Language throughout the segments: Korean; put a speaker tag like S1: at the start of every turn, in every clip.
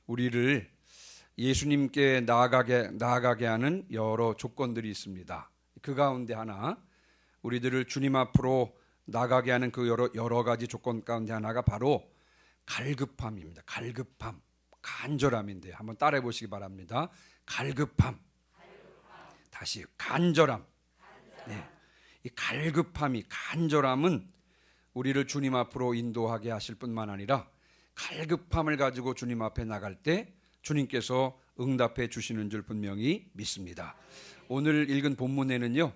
S1: 우리를 예수님께 나아가게 하는 여러 조건들이 있습니다. 그 가운데 하나, 우리들을 주님 앞으로 나가게 하는 그 여러 가지 조건 가운데 하나가 바로 갈급함입니다. 갈급함, 간절함인데 한번 따라해 보시기 바랍니다. 갈급함. 다시 간절함. 네. 이 갈급함이, 간절함은 우리를 주님 앞으로 인도하게 하실 뿐만 아니라 갈급함을 가지고 주님 앞에 나갈 때 주님께서 응답해 주시는 줄 분명히 믿습니다. 오늘 읽은 본문에는요,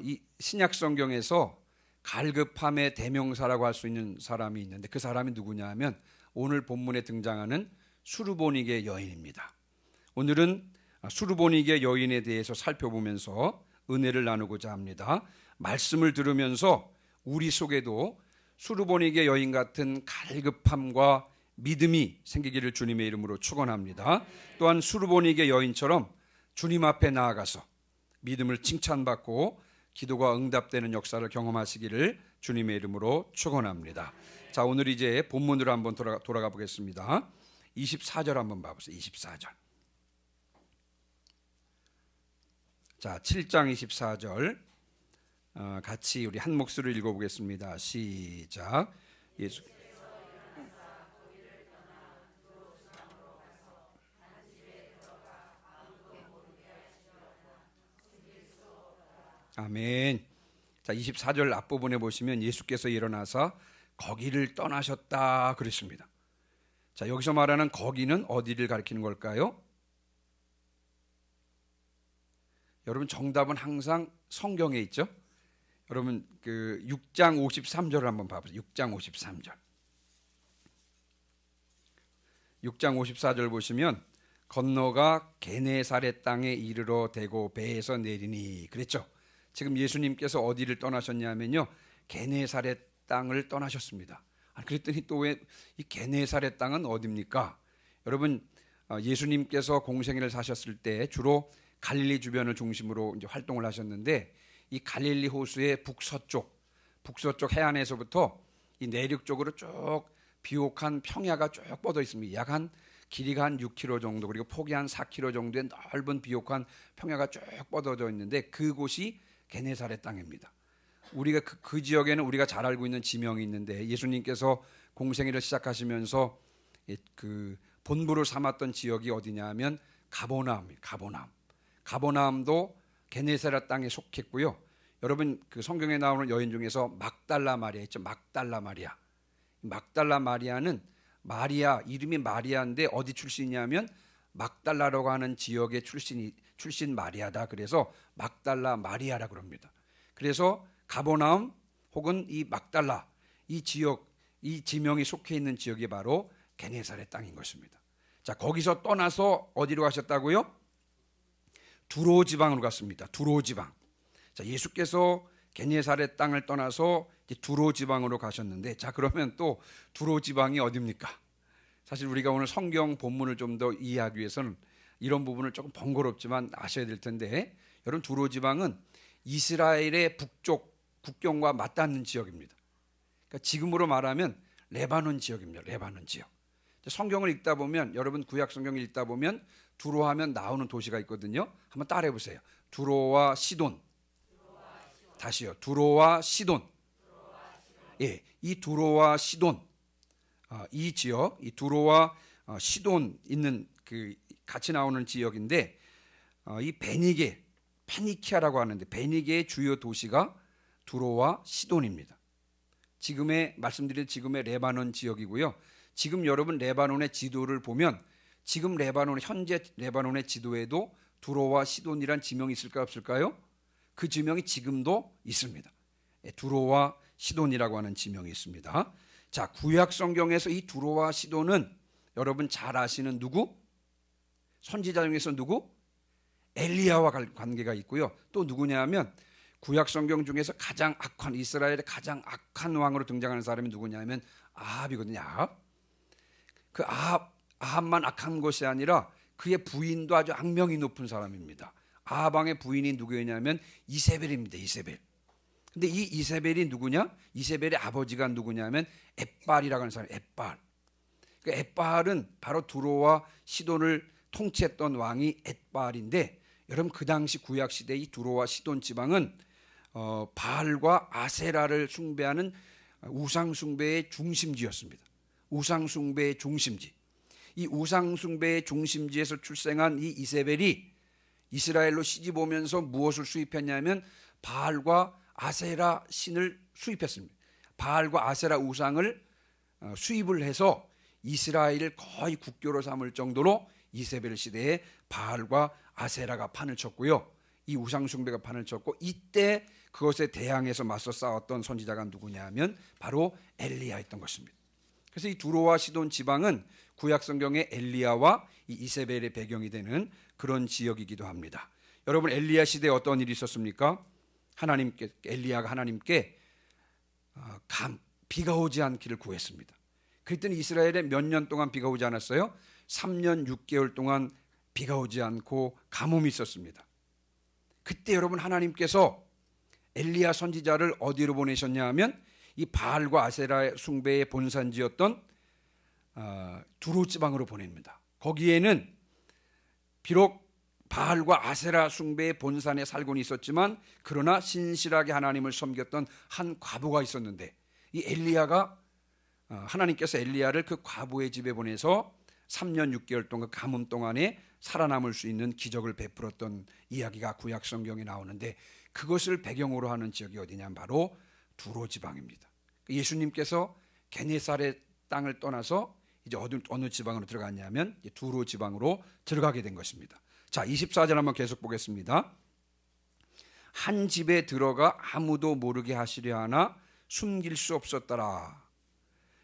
S1: 이 신약 성경에서 갈급함의 대명사라고 할 수 있는 사람이 있는데 그 사람이 누구냐 하면 오늘 본문에 등장하는 수르보니게 여인입니다. 오늘은 수르보니게 여인에 대해서 살펴보면서 은혜를 나누고자 합니다. 말씀을 들으면서 우리 속에도 수르보니게 여인 같은 갈급함과 믿음이 생기기를 주님의 이름으로 축원합니다. 또한 수르보니게 여인처럼 주님 앞에 나아가서 믿음을 칭찬받고 기도가 응답되는 역사를 경험하시기를 주님의 이름으로 축원합니다. 자, 오늘 이제 본문으로 한번 돌아가 보겠습니다. 24절 한번 봐보세요. 24절. 자, 7장 24절 같이 우리 한 목소리를 읽어보겠습니다. 시작. 예수 아멘. 자, 24절 앞부분에 보시면 예수께서 일어나서 거기를 떠나셨다 그랬습니다. 자, 여기서 말하는 거기는 어디를 가리키는 걸까요? 여러분, 정답은 항상 성경에 있죠. 여러분, 그 6장 53절을 한번 봐보세요. 6장 53절. 6장 54절 보시면 건너가 게네사렛 땅에 이르러 대고 배에서 내리니 그랬죠. 지금 예수님께서 어디를 떠나셨냐면요, 게네사렛 땅을 떠나셨습니다. 그랬더니 또 왜 이 게네사렛 땅은 어디입니까? 여러분, 예수님께서 공생애를 사셨을 때 주로 갈릴리 주변을 중심으로 이제 활동을 하셨는데 이 갈릴리 호수의 북서쪽 해안에서부터 이 내륙 쪽으로 쭉 비옥한 평야가 쭉 뻗어 있습니다. 약 한 길이가 한 6km 정도, 그리고 폭이 한 4km 정도의 넓은 비옥한 평야가 쭉 뻗어져 있는데 그곳이 게네사렛 땅입니다. 우리가 그 지역에는 우리가 잘 알고 있는 지명이 있는데 예수님께서 공생애를 시작하시면서 그 본부를 삼았던 지역이 어디냐 하면 가버나움입니다. 가버나움도 게네사렛 땅에 속했고요. 여러분, 그 성경에 나오는 여인 중에서 막달라 마리아 있죠. 막달라 마리아는 마리아, 이름이 마리아인데 어디 출신이냐면 막달라라고 하는 지역의 출신 마리아다. 그래서 막달라 마리아라 그럽니다. 그래서 가버나움 혹은 이 막달라, 이 지역, 이 지명이 속해 있는 지역이 바로 게네사렛 땅인 것입니다. 자, 거기서 떠나서 어디로 가셨다고요? 두로 지방으로 갔습니다. 두로 지방. 자, 예수께서 게네사렛 땅을 떠나서 이제 두로 지방으로 가셨는데, 자, 그러면 또 두로 지방이 어디입니까? 사실 우리가 오늘 성경 본문을 좀 더 이해하기 위해서는 이런 부분을 조금 번거롭지만 아셔야 될 텐데, 여러분, 두로 지방은 이스라엘의 북쪽 국경과 맞닿는 지역입니다. 그러니까 지금으로 말하면 레바논 지역입니다. 레바논 지역. 성경을 읽다 보면, 여러분 구약 성경을 읽다 보면 두로하면 나오는 도시가 있거든요. 한번 따라해 보세요. 두로와 시돈. 다시요. 두로와 시돈. 예, 이 두로와 시돈, 이 지역, 이 두로와 시돈 있는 그 같이 나오는 지역인데, 이 페니키아라고 하는데 베니게의 주요 도시가 두로와 시돈입니다. 말씀드린 지금의 레바논 지역이고요. 지금 여러분 레바논의 지도를 보면 지금 현재 레바논의 지도에도 두로와 시돈이란 지명이 있을까요, 없을까요? 그 지명이 지금도 있습니다. 두로와 시돈이라고 하는 지명이 있습니다. 자, 구약 성경에서 이 두로와 시돈은 여러분 잘 아시는 누구? 선지자 중에서 누구? 엘리야와 관계가 있고요. 또 누구냐면 구약 성경 중에서 이스라엘의 가장 악한 왕으로 등장하는 사람이 누구냐면 아합이거든요. 그 아합만 악한 것이 아니라 그의 부인도 아주 악명이 높은 사람입니다. 아합 왕의 부인이 누구였냐면 이세벨입니다. 이세벨. 근데 이 이세벨이 누구냐? 이세벨의 아버지가 누구냐면 엣발이라고 하는 사람. 엣발. 그 엣발은 바로 두로와 시돈을 통치했던 왕이 엣발인데, 여러분 그 당시 구약 시대 이 두로와 시돈 지방은 바알과 아세라를 숭배하는 우상 숭배의 중심지였습니다. 우상 숭배의 중심지. 이 우상 숭배의 중심지에서 출생한 이 이세벨이 이스라엘로 시집 오면서 무엇을 수입했냐면 바알과 아세라 신을 수입했습니다. 바알과 아세라 우상을 수입을 해서 이스라엘을 거의 국교로 삼을 정도로 이세벨 시대에 바알과 아세라가 판을 쳤고요. 이 우상 숭배가 판을 쳤고, 이때 그것에 대항해서 맞서 싸웠던 선지자가 누구냐 하면 바로 엘리야였던 것입니다. 그래서 이 두로와 시돈 지방은 구약 성경의 엘리야와 이 이세벨의 배경이 되는 그런 지역이기도 합니다. 여러분, 엘리야 시대에 어떤 일이 있었습니까? 엘리야가 하나님께 비가 오지 않기를 구했습니다. 그랬더니 이스라엘에 몇 년 동안 비가 오지 않았어요? 3년 6개월 동안 비가 오지 않고 가뭄이 있었습니다. 그때 여러분, 하나님께서 엘리야 선지자를 어디로 보내셨냐 하면 이 바알과 아세라 숭배의 본산지였던 두로 지방으로 보냅니다. 거기에는 비록 바알과 아세라 숭배의 본산에 살고는 있었지만, 그러나 신실하게 하나님을 섬겼던 한 과부가 있었는데, 이 엘리야가 하나님께서 엘리야를 그 과부의 집에 보내서 3년 6개월 동안 가뭄 동안에 살아남을 수 있는 기적을 베풀었던 이야기가 구약 성경에 나오는데, 그것을 배경으로 하는 지역이 어디냐면 바로 두로 지방입니다. 예수님께서 게네사렛 땅을 떠나서 이제 어느 지방으로 들어갔냐면 두로 지방으로 들어가게 된 것입니다. 자, 24절 한번 계속 보겠습니다. 한 집에 들어가 아무도 모르게 하시려 하나 숨길 수 없었더라.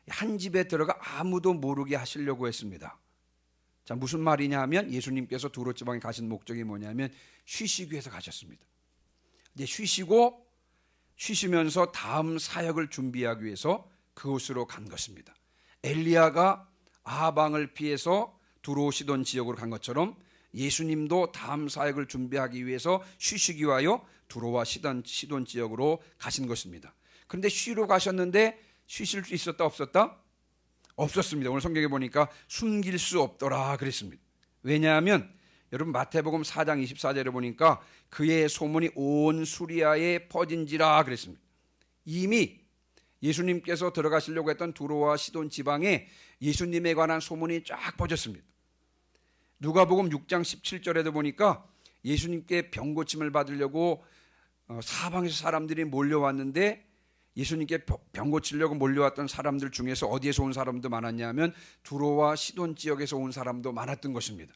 S1: 한 집에 들어가 아무도 모르게 하시려고 했습니다. 자, 무슨 말이냐 하면 예수님께서 두로 지방에 가신 목적이 뭐냐면 쉬시기 위해서 가셨습니다. 이제 쉬시면서 다음 사역을 준비하기 위해서 그곳으로 간 것입니다. 엘리야가 아하방을 피해서 두로 시돈 지역으로 간 것처럼 예수님도 다음 사역을 준비하기 위해서 쉬시기 위하여 두로와 시돈 지역으로 가신 것입니다. 그런데 쉬러 가셨는데 쉬실 수 있었다 없었다? 없었습니다. 오늘 성경에 보니까 숨길 수 없더라 그랬습니다. 왜냐하면 여러분 마태복음 4장 24절에 보니까 그의 소문이 온 수리아에 퍼진지라 그랬습니다. 이미 예수님께서 들어가시려고 했던 두로와 시돈 지방에 예수님에 관한 소문이 쫙 퍼졌습니다. 누가복음 6장 17절에도 보니까 예수님께 병고침을 받으려고 사방에서 사람들이 몰려왔는데, 예수님께 병 고치려고 몰려왔던 사람들 중에서 어디에서 온 사람도 많았냐면 두로와 시돈 지역에서 온 사람도 많았던 것입니다.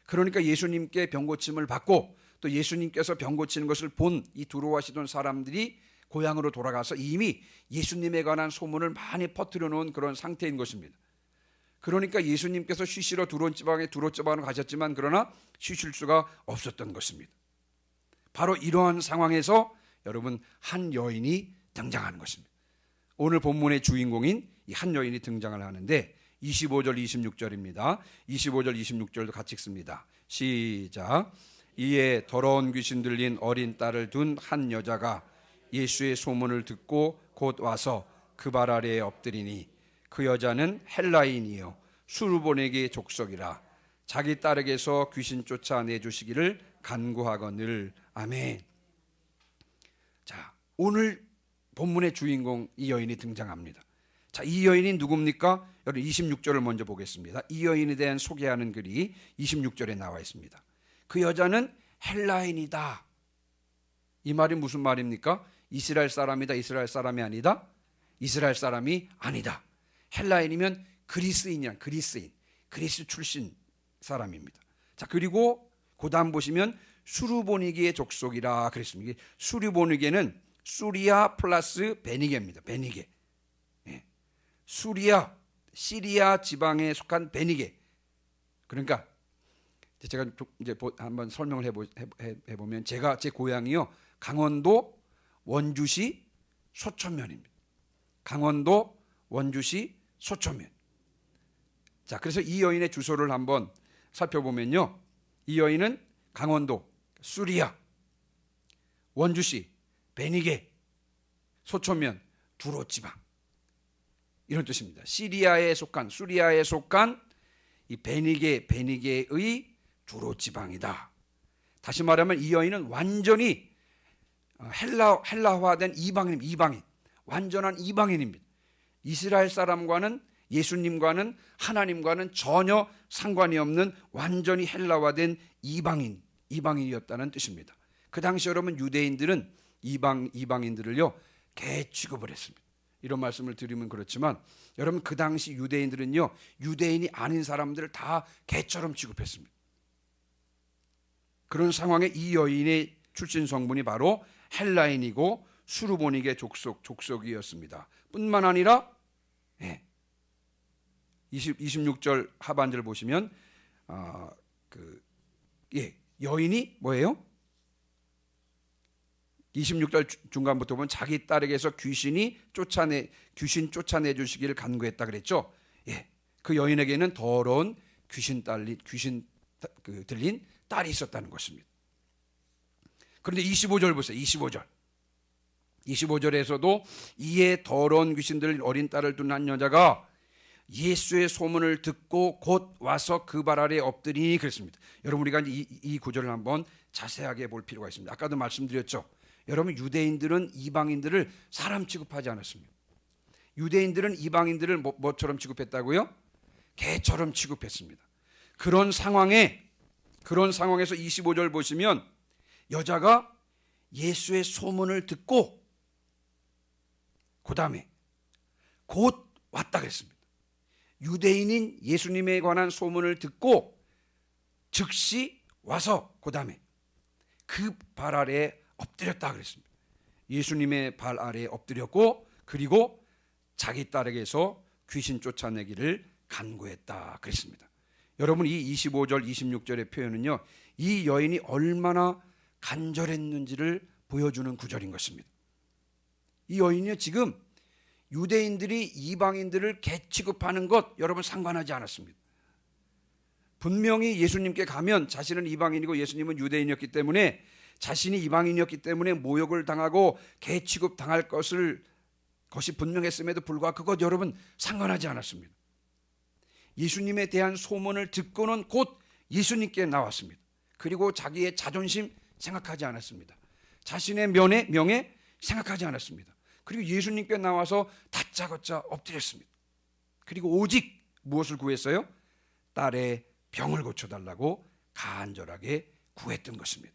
S1: 그러니까 예수님께 병 고침을 받고 또 예수님께서 병 고치는 것을 본 이 두로와 시돈 사람들이 고향으로 돌아가서 이미 예수님에 관한 소문을 많이 퍼뜨려 놓은 그런 상태인 것입니다. 그러니까 예수님께서 쉬시러 두로 지방으로 가셨지만 그러나 쉬실 수가 없었던 것입니다. 바로 이러한 상황에서 여러분, 한 여인이 등장하는 것입니다. 오늘 본문의 주인공인 이 한 여인이 등장을 하는데 25절 26절입니다. 25절 26절도 같이 읽습니다. 시작. 이에 더러운 귀신 들린 어린 딸을 둔 한 여자가 예수의 소문을 듣고 곧 와서 그 발 아래에 엎드리니, 그 여자는 헬라인이요 수르보네게 족속이라. 자기 딸에게서 귀신 쫓아내주시기를 간구하거늘. 아멘. 자, 오늘 본문의 주인공 이 여인이 등장합니다. 자, 이 여인이 누굽니까? 여러분 26절을 먼저 보겠습니다. 이 여인에 대한 소개하는 글이 26절에 나와 있습니다. 그 여자는 헬라인이다. 이 말이 무슨 말입니까? 이스라엘 사람이다, 이스라엘 사람이 아니다? 이스라엘 사람이 아니다. 헬라인이면 그리스인이란 그리스 출신 사람입니다. 자, 그리고 그 다음 보시면 수르보니게의 족속이라 그랬습니다. 수르보니게는 수리아 플러스 베니게입니다. 베니게. 예. 시리아 지방에 속한 베니게. 그러니까 제가 이제 한번 설명을 해보면 제 고향이요 강원도 원주시 소천면입니다. 강원도 원주시 소천면. 자, 그래서 이 여인의 주소를 한번 살펴보면요, 이 여인은 강원도 수리아 원주시 베니게 소초면 두로 지방 이런 뜻입니다. 수리아에 속한 이 베니게의 두로 지방이다. 다시 말하면 이 여인은 완전히 헬라화된 이방인, 완전한 이방인입니다. 이스라엘 사람과는 예수님과는 하나님과는 전혀 상관이 없는 완전히 헬라화된 이방인이었다는 뜻입니다. 그 당시 여러분 유대인들은 이방인들을요 개 취급을 했습니다. 이런 말씀을 드리면 그렇지만 여러분 그 당시 유대인들은요 유대인이 아닌 사람들을 다 개처럼 취급했습니다. 그런 상황에 이 여인의 출신 성분이 바로 헬라인이고 수르보니게 족속이었습니다. 뿐만 아니라 26절 하반절 보시면 여인이 뭐예요? 26절 중간부터 보면 자기 딸에게서 귀신 쫓아내 주시기를 간구했다 그랬죠. 그 여인에게는 더러운 귀신 들린 딸이 있었다는 것입니다. 그런데 25절 보세요. 25절에서도 이에 더러운 귀신 들린 어린 딸을 둔 한 여자가 예수의 소문을 듣고 곧 와서 그 발 아래 엎드리니 그랬습니다. 여러분 우리가 이 구절을 한번 자세하게 볼 필요가 있습니다. 아까도 말씀드렸죠. 여러분 유대인들은 이방인들을 사람 취급하지 않았습니다. 유대인들은 이방인들을 뭐처럼 취급했다고요? 개처럼 취급했습니다. 그런 상황에서 25절 보시면 여자가 예수의 소문을 듣고 그 다음에 곧 왔다 그랬습니다. 유대인인 예수님에 관한 소문을 듣고 즉시 와서 그 다음에 그 발 아래에 엎드렸다 그랬습니다. 예수님의 발 아래에 엎드렸고 그리고 자기 딸에게서 귀신 쫓아내기를 간구했다 그랬습니다. 여러분 이 25절 26절의 표현은요 이 여인이 얼마나 간절했는지를 보여주는 구절인 것입니다. 이 여인이 지금 유대인들이 이방인들을 개 취급하는 것 여러분 상관하지 않았습니다. 분명히 예수님께 가면 자신은 이방인이고 예수님은 유대인이었기 때문에 자신이 이방인이었기 때문에 모욕을 당하고 개 취급 당할 것이 분명했음에도 불구하고 그것 여러분 상관하지 않았습니다. 예수님에 대한 소문을 듣고는 곧 예수님께 나왔습니다. 그리고 자기의 자존심 생각하지 않았습니다. 자신의 명예 생각하지 않았습니다. 그리고 예수님께 나와서 다짜고짜 엎드렸습니다. 그리고 오직 무엇을 구했어요? 딸의 병을 고쳐달라고 간절하게 구했던 것입니다.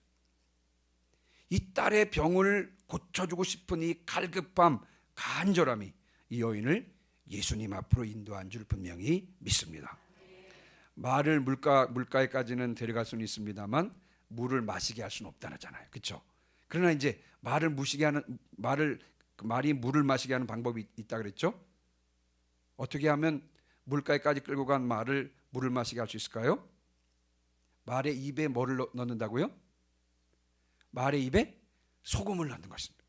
S1: 이 딸의 병을 고쳐주고 싶은 이 갈급함, 간절함이 이 여인을 예수님 앞으로 인도한 줄 분명히 믿습니다. 말을 물가에까지는 데려갈 수는 있습니다만 물을 마시게 할 수는 없다잖아요. 그렇죠? 그러나 이제 말이 물을 마시게 하는 방법이 있다 그랬죠? 어떻게 하면 물가에까지 끌고 간 말을 물을 마시게 할 수 있을까요? 말의 입에 뭐를 넣는다고요? 말의 입에 소금을 넣는 것입니다.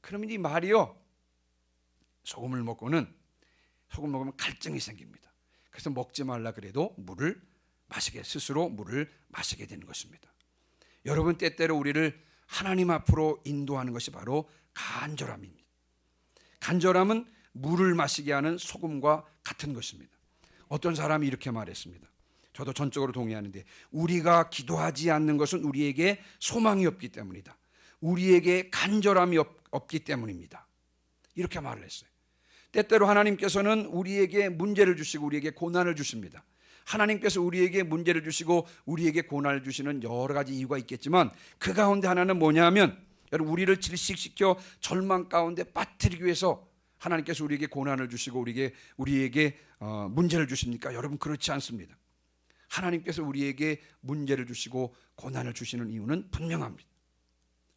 S1: 그러면 이 말이요 소금을 먹으면 갈증이 생깁니다. 그래서 먹지 말라 그래도 스스로 물을 마시게 되는 것입니다. 여러분 때때로 우리를 하나님 앞으로 인도하는 것이 바로 간절함입니다. 간절함은 물을 마시게 하는 소금과 같은 것입니다. 어떤 사람이 이렇게 말했습니다. 저도 전적으로 동의하는데 우리가 기도하지 않는 것은 우리에게 소망이 없기 때문이다. 우리에게 간절함이 없기 때문입니다. 이렇게 말을 했어요. 때때로 하나님께서는 우리에게 문제를 주시고 우리에게 고난을 주십니다. 하나님께서 우리에게 문제를 주시고 우리에게 고난을 주시는 여러 가지 이유가 있겠지만 그 가운데 하나는 뭐냐면 여러분 우리를 질식시켜 절망 가운데 빠뜨리기 위해서 하나님께서 우리에게 고난을 주시고 우리에게 문제를 주십니까? 여러분 그렇지 않습니다. 하나님께서 우리에게 문제를 주시고 고난을 주시는 이유는 분명합니다.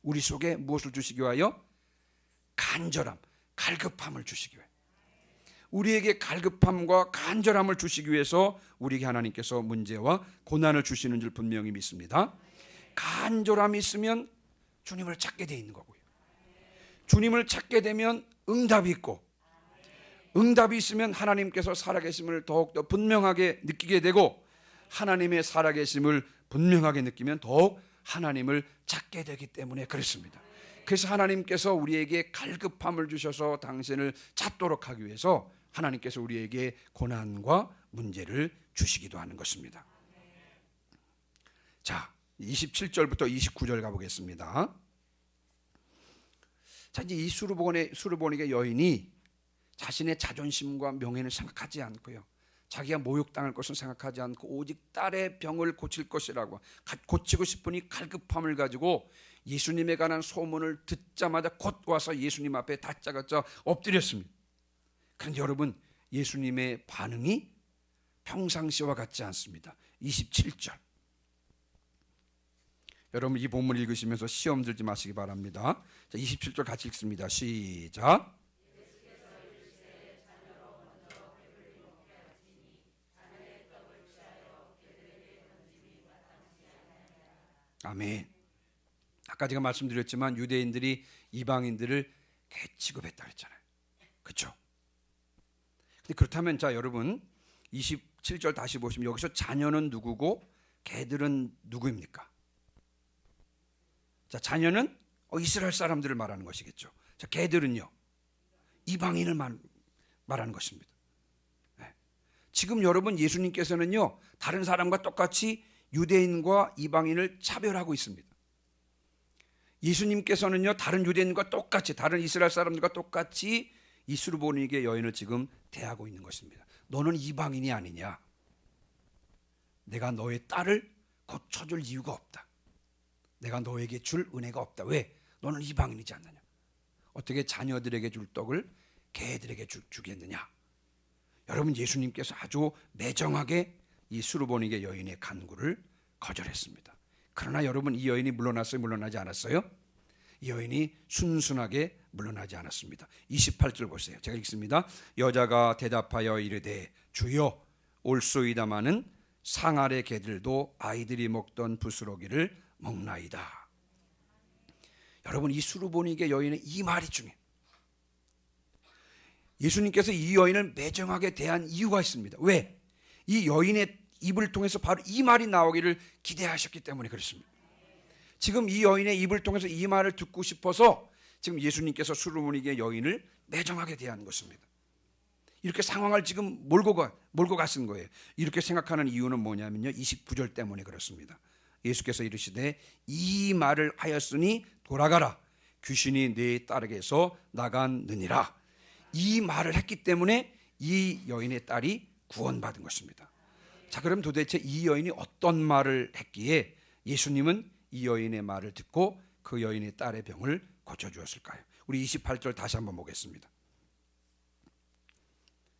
S1: 우리 속에 무엇을 주시기 위하여? 간절함, 갈급함을 주시기 위하여. 우리에게 갈급함과 간절함을 주시기 위해서 우리에게 하나님께서 문제와 고난을 주시는 줄 분명히 믿습니다. 간절함이 있으면 주님을 찾게 돼 있는 거고요. 주님을 찾게 되면 응답이 있고 응답이 있으면 하나님께서 살아계심을 더욱더 분명하게 느끼게 되고 하나님의 살아계심을 분명하게 느끼면 더욱 하나님을 찾게 되기 때문에 그렇습니다. 그래서 하나님께서 우리에게 갈급함을 주셔서 당신을 찾도록 하기 위해서 하나님께서 우리에게 고난과 문제를 주시기도 하는 것입니다. 자, 27절부터 29절 가보겠습니다. 자, 이제 이 수르보니게 여인이 자신의 자존심과 명예는 생각하지 않고요, 자기가 모욕당할 것은 생각하지 않고 오직 딸의 병을 고칠 것이라고, 고치고 싶으니 갈급함을 가지고 예수님에 관한 소문을 듣자마자 곧 와서 예수님 앞에 다짜고짜 엎드렸습니다. 그런데 여러분, 예수님의 반응이 평상시와 같지 않습니다. 27절, 여러분 이 본문 읽으시면서 시험 들지 마시기 바랍니다. 자, 27절 같이 읽습니다. 시작. 아멘. 아까 제가 말씀드렸지만 유대인들이 이방인들을 취급했다 그랬잖아요. 그렇죠? 근데 그렇다면 자, 여러분 27절 다시 보시면 여기서 자녀는 누구고 개들은 누구입니까? 자, 자녀는 이스라엘 사람들을 말하는 것이겠죠. 자, 개들은요, 이방인을 말하는 것입니다. 네. 지금 여러분 예수님께서는요, 다른 사람과 똑같이 유대인과 이방인을 차별하고 있습니다. 예수님께서는요, 다른 유대인과 똑같이, 다른 이스라엘 사람들과 똑같이 이 수르보니게 여인을 지금 대하고 있는 것입니다. 너는 이방인이 아니냐? 내가 너의 딸을 고쳐줄 이유가 없다. 내가 너에게 줄 은혜가 없다. 왜? 너는 이방인이지 않느냐? 어떻게 자녀들에게 줄 떡을 개들에게 주겠느냐? 여러분, 예수님께서 아주 매정하게 이 수르보니게 여인의 간구를 거절했습니다. 그러나 여러분, 이 여인이 물러났어요? 물러나지 않았어요? 이 여인이 순순하게 물러나지 않았습니다. 28절 보세요. 제가 읽습니다. 여자가 대답하여 이르되 주여, 올소이다마는 상아래 개들도 아이들이 먹던 부스러기를 먹나이다. 여러분, 이 수르보니게 여인의 이 말이 중요해요. 예수님께서 이 여인을 매정하게 대한 이유가 있습니다. 왜? 이 여인의 입을 통해서 바로 이 말이 나오기를 기대하셨기 때문에 그렇습니다. 지금 이 여인의 입을 통해서 이 말을 듣고 싶어서 지금 예수님께서 수르보니게 여인을 매정하게 대한 것입니다. 이렇게 상황을 지금 몰고 가신 거예요. 이렇게 생각하는 이유는 뭐냐면요, 29절 때문에 그렇습니다. 예수께서 이르시되 이 말을 하였으니 돌아가라, 귀신이 네 딸에게서 나갔느니라. 이 말을 했기 때문에 이 여인의 딸이 구원받은 것입니다. 자, 그럼 도대체 이 여인이 어떤 말을 했기에 예수님은 이 여인의 말을 듣고 그 여인의 딸의 병을 고쳐주었을까요? 우리 28절 다시 한번 보겠습니다.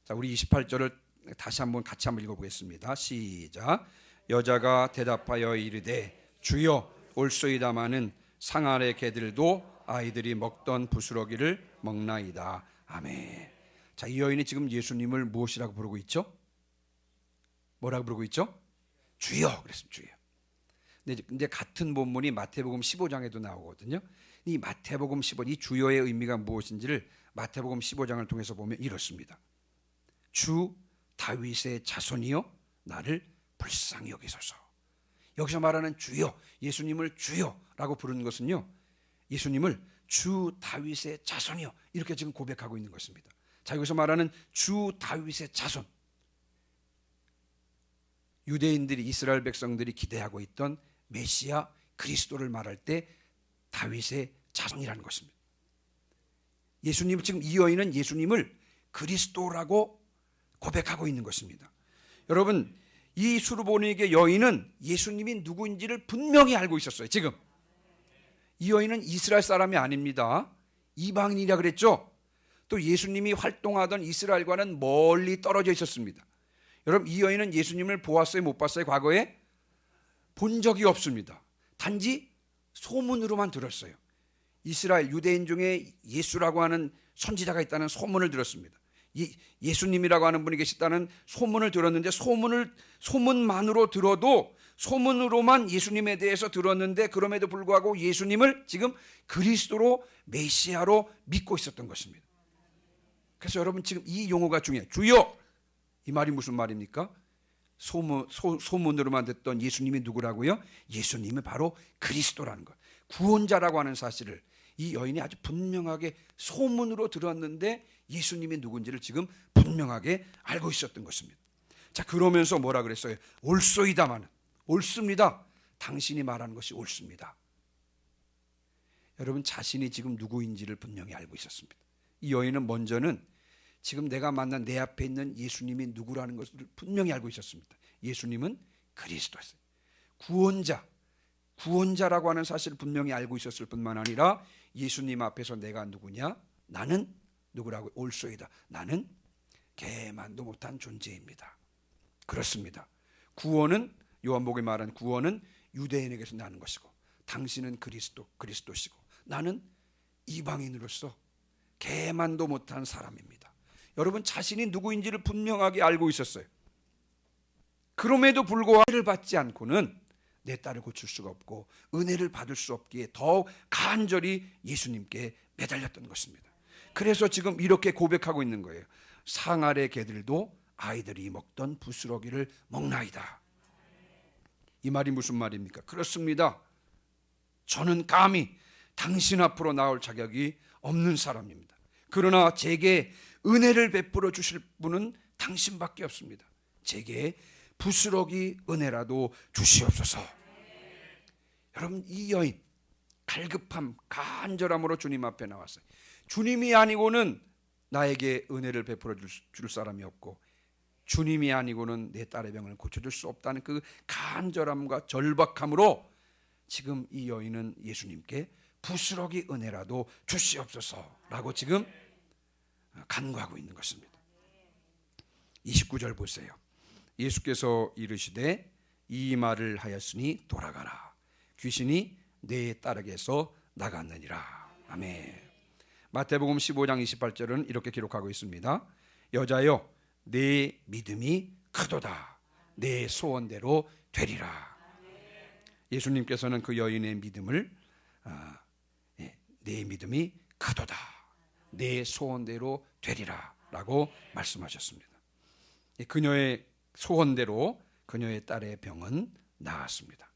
S1: 자, 우리 28절을 다시 한번 같이 한번 읽어보겠습니다. 시작. 여자가 대답하여 이르되 주여, 올소이다마는 상아래 개들도 아이들이 먹던 부스러기를 먹나이다. 아멘. 자, 이 여인이 지금 예수님을 무엇이라고 부르고 있죠? 뭐라고 부르고 있죠? 주여. 그랬습니다. 주여. 근데 같은 본문이 마태복음 15장에도 나오거든요. 이 마태복음 15, 이 주여의 의미가 무엇인지를 마태복음 15장을 통해서 보면 이렇습니다. 주 다윗의 자손이여 나를 불쌍히 여기소서. 여기서 말하는 주여, 예수님을 주여라고 부르는 것은요, 예수님을 주 다윗의 자손이여 이렇게 지금 고백하고 있는 것입니다. 자, 여기서 말하는 주 다윗의 자손, 유대인들이, 이스라엘 백성들이 기대하고 있던 메시아 그리스도를 말할 때 다윗의 자손이라는 것입니다. 예수님, 지금 이 여인은 예수님을 그리스도라고 고백하고 있는 것입니다. 여러분, 이 수르보니게 여인은 예수님이 누구인지를 분명히 알고 있었어요. 지금 이 여인은 이스라엘 사람이 아닙니다. 이방인이라 그랬죠. 또 예수님이 활동하던 이스라엘과는 멀리 떨어져 있었습니다. 여러분, 이 여인은 예수님을 보았어요? 못 봤어요? 과거에? 본 적이 없습니다. 단지 소문으로만 들었어요. 이스라엘 유대인 중에 예수라고 하는 선지자가 있다는 소문을 들었습니다. 예수님이라고 하는 분이 계시다는 소문을 들었는데, 소문만으로 들어도, 소문으로만 예수님에 대해서 들었는데, 그럼에도 불구하고 예수님을 지금 그리스도로, 메시아로 믿고 있었던 것입니다. 그래서 여러분, 지금 이 용어가 중요해요. 주여, 이 말이 무슨 말입니까? 소문으로만 듣던 예수님이 누구라고요? 예수님이 바로 그리스도라는 것, 구원자라고 하는 사실을 이 여인이 아주 분명하게 소문으로 들었는데 예수님이 누군지를 지금 분명하게 알고 있었던 것입니다. 자, 그러면서 뭐라 그랬어요? 옳소이다마는, 옳습니다. 당신이 말하는 것이 옳습니다. 여러분, 자신이 지금 누구인지를 분명히 알고 있었습니다. 이 여인은 먼저는 지금 내가 만난 내 앞에 있는 예수님이 누구라는 것을 분명히 알고 있었습니다. 예수님은 그리스도였어요. 구원자라고 하는 사실을 분명히 알고 있었을 뿐만 아니라 예수님 앞에서 내가 누구냐? 나는 누구라고? 옳소이다. 나는 개만도 못한 존재입니다. 그렇습니다. 구원은, 요한복음에 말한 구원은 유대인에게서 나는 것이고, 당신은 그리스도시고, 나는 이방인으로서 개만도 못한 사람입니다. 여러분, 자신이 누구인지를 분명하게 알고 있었어요. 그럼에도 불구하고 은혜를 받지 않고는 내 딸을 고칠 수가 없고 은혜를 받을 수 없기에 더욱 간절히 예수님께 매달렸던 것입니다. 그래서 지금 이렇게 고백하고 있는 거예요. 상 아래 개들도 아이들이 먹던 부스러기를 먹나이다. 이 말이 무슨 말입니까? 그렇습니다. 저는 감히 당신 앞으로 나올 자격이 없는 사람입니다. 그러나 제게 은혜를 베풀어 주실 분은 당신밖에 없습니다. 제게 부스러기 은혜라도 주시옵소서. 여러분, 이 여인 갈급함, 간절함으로 주님 앞에 나왔어요. 주님이 아니고는 나에게 은혜를 베풀어 줄 사람이 없고, 주님이 아니고는 내 딸의 병을 고쳐줄 수 없다는 그 간절함과 절박함으로 지금 이 여인은 예수님께 부스러기 은혜라도 주시옵소서라고 지금 간구하고 있는 것입니다. 29절 보세요. 예수께서 이르시되 이 말을 하였으니 돌아가라. 귀신이 내 딸에게서 나갔느니라. 아멘. 마태복음 15장 28절은 이렇게 기록하고 있습니다. 여자여, 내 믿음이 크도다. 내 소원대로 되리라. 예수님께서는 그 여인의 믿음을 내 믿음이 크도다. 내 소원대로 되리라 라고 말씀하셨습니다. 그녀의 소원대로 그녀의 딸의 병은 나았습니다.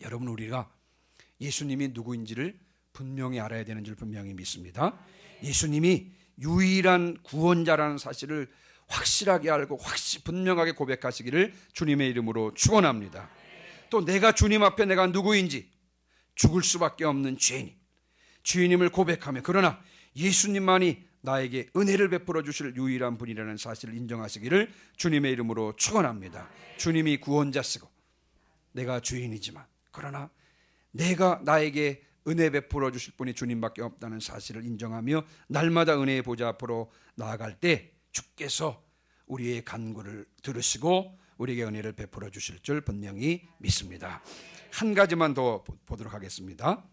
S1: 여러분, 우리가 예수님이 누구인지를 분명히 알아야 되는 줄 분명히 믿습니다. 예수님이 유일한 구원자라는 사실을 확실하게 알고 분명하게 고백하시기를 주님의 이름으로 축원합니다. 또 내가 주님 앞에 내가 누구인지, 죽을 수밖에 없는 죄인임을 고백하며, 그러나 예수님만이 나에게 은혜를 베풀어 주실 유일한 분이라는 사실을 인정하시기를 주님의 이름으로 축원합니다. 주님이 구원자시고 내가 죄인이지만, 그러나 나에게 은혜 베풀어 주실 분이 주님밖에 없다는 사실을 인정하며 날마다 은혜의 보좌 앞으로 나아갈 때 주께서 우리의 간구를 들으시고 우리에게 은혜를 베풀어 주실 줄 분명히 믿습니다. 한 가지만 더 보도록 하겠습니다.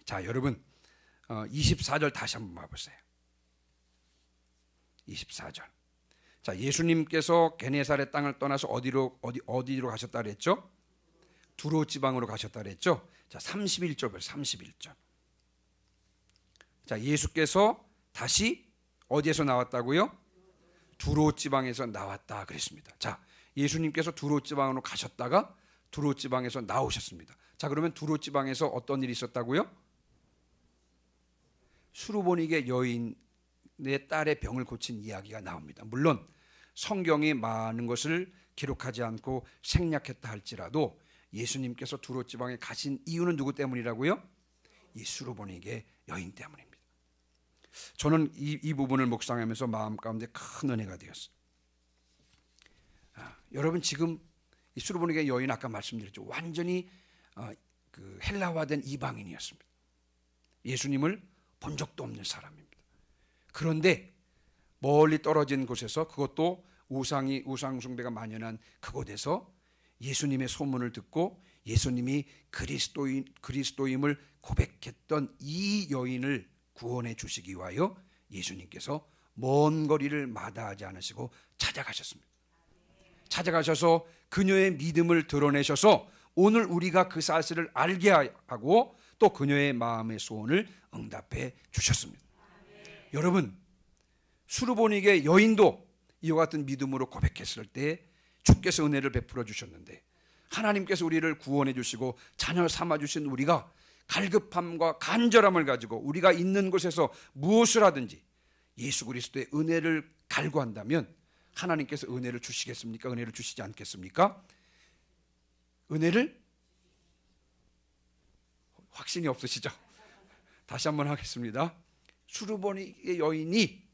S1: 자, 여러분, 24절 다시 한번 봐보세요. 24절. 자, 예수님께서 게네사렛 땅을 떠나서 어디로 가셨다 그랬죠? 두로 지방으로 가셨다 그랬죠? 자, 31절 보세요. 31절. 자, 예수께서 다시 어디에서 나왔다고요? 두로 지방에서 나왔다 그랬습니다. 자, 예수님께서 두로 지방으로 가셨다가 두로 지방에서 나오셨습니다. 자, 그러면 두로 지방에서 어떤 일이 있었다고요? 수르보니게 여인의 딸의 병을 고친 이야기가 나옵니다. 물론 성경이 많은 것을 기록하지 않고 생략했다 할지라도 예수님께서 두로 지방에 가신 이유는 누구 때문이라고요? 이 수르보니게 여인 때문입니다. 저는 이 부분을 묵상하면서 마음 가운데 큰 은혜가 되었어요. 여러분, 지금 이 수르보니게 여인 아까 말씀드렸죠. 완전히 그 헬라화된 이방인이었습니다. 예수님을 본 적도 없는 사람입니다. 그런데 멀리 떨어진 곳에서, 그것도 우상 숭배가 만연한 그곳에서 예수님의 소문을 듣고 예수님이 그리스도임을 고백했던 이 여인을 구원해 주시기 위하여 예수님께서 먼 거리를 마다하지 않으시고 찾아가셨습니다. 찾아가셔서 그녀의 믿음을 드러내셔서 오늘 우리가 그 사실을 알게 하고 또 그녀의 마음의 소원을 응답해 주셨습니다. 여러분, 수르보니게 여인도 이와 같은 믿음으로 고백했을 때 주께서 은혜를 베풀어 주셨는데, 하나님께서 우리를 구원해 주시고 자녀 삼아 주신 우리가 갈급함과 간절함을 가지고 우리가 있는 곳에서 무엇을 하든지 예수 그리스도의 은혜를 갈구한다면 하나님께서 은혜를 주시겠습니까? 은혜를 주시지 않겠습니까? 은혜를 확신이 없으시죠? 다시 한번 하겠습니다. 수르보니의 여인이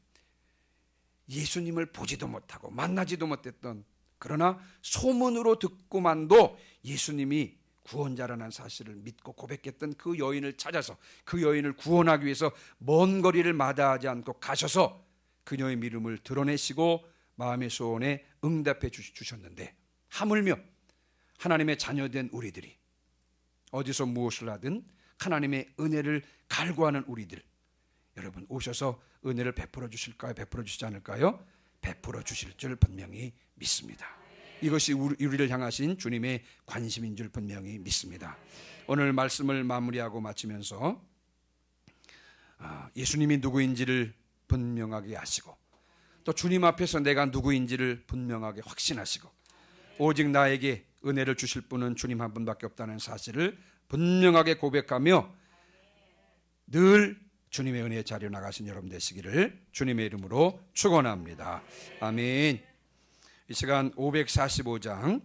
S1: 예수님을 보지도 못하고 만나지도 못했던, 그러나 소문으로 듣고만도 예수님이 구원자라는 사실을 믿고 고백했던 그 여인을 찾아서 그 여인을 구원하기 위해서 먼 거리를 마다하지 않고 가셔서 그녀의 믿음을 드러내시고 마음의 소원에 응답해 주셨는데, 하물며 하나님의 자녀된 우리들이 어디서 무엇을 하든 하나님의 은혜를 갈구하는 우리들, 여러분 오셔서 은혜를 베풀어 주실까요? 베풀어 주시지 않을까요? 베풀어 주실 줄 분명히 믿습니다. 이것이 우리를 향하신 주님의 관심인 줄 분명히 믿습니다. 오늘 말씀을 마무리하고 마치면서 예수님이 누구인지를 분명하게 하시고, 또 주님 앞에서 내가 누구인지를 분명하게 확신하시고, 오직 나에게 은혜를 주실 분은 주님 한 분밖에 없다는 사실을 분명하게 고백하며 늘 주님의 은혜의 자리로 나가신 여러분 되시기를 주님의 이름으로 축원합니다. 아멘. 이 시간 545장